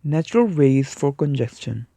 Natural ways for congestion.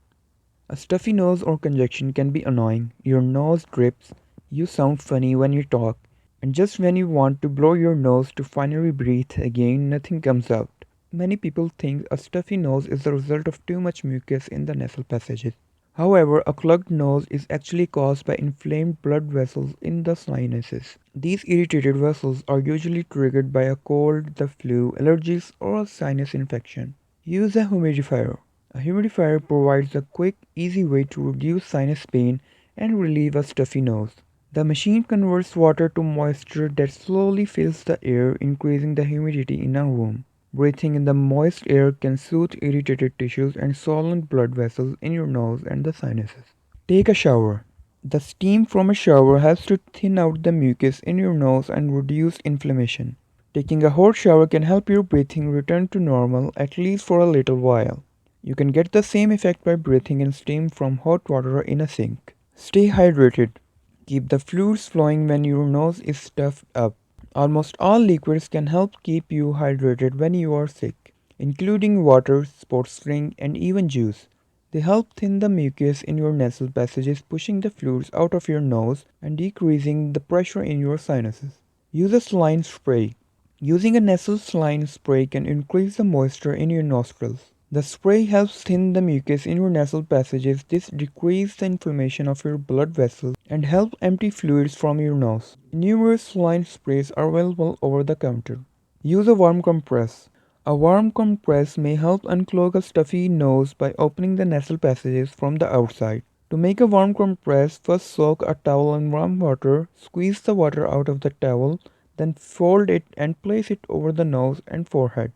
A stuffy nose or congestion can be annoying. Your nose drips, you sound funny when you talk, and just when you want to blow your nose to finally breathe again, nothing comes out. Many people think a stuffy nose is the result of too much mucus in the nasal passages. However, a clogged nose is actually caused by inflamed blood vessels in the sinuses. These irritated vessels are usually triggered by a cold, the flu, allergies, or a sinus infection. Use a humidifier. A humidifier provides a quick, easy way to reduce sinus pain and relieve a stuffy nose. The machine converts water to moisture that slowly fills the air, increasing the humidity in a room. Breathing in the moist air can soothe irritated tissues and soften blood vessels in your nose and the sinuses. Take a shower. The steam from a shower helps to thin out the mucus in your nose and reduce inflammation. Taking a hot shower can help your breathing return to normal at least for a little while. You can get the same effect by breathing in steam from hot water in a sink. Stay hydrated. Keep the fluids flowing when your nose is stuffed up. Almost all liquids can help keep you hydrated when you are sick, including water, sports drink, and even juice. They help thin the mucus in your nasal passages, pushing the fluids out of your nose and decreasing the pressure in your sinuses. Use a saline spray. Using a nasal saline spray can increase the moisture in your nostrils. The spray helps thin the mucus in your nasal passages. This decreases the inflammation of your blood vessels and help empty fluids from your nose. Numerous saline sprays are available over the counter. Use a warm compress. A warm compress may help unclog a stuffy nose by opening the nasal passages from the outside. To make a warm compress, first soak a towel in warm water, squeeze the water out of the towel, then fold it and place it over the nose and forehead.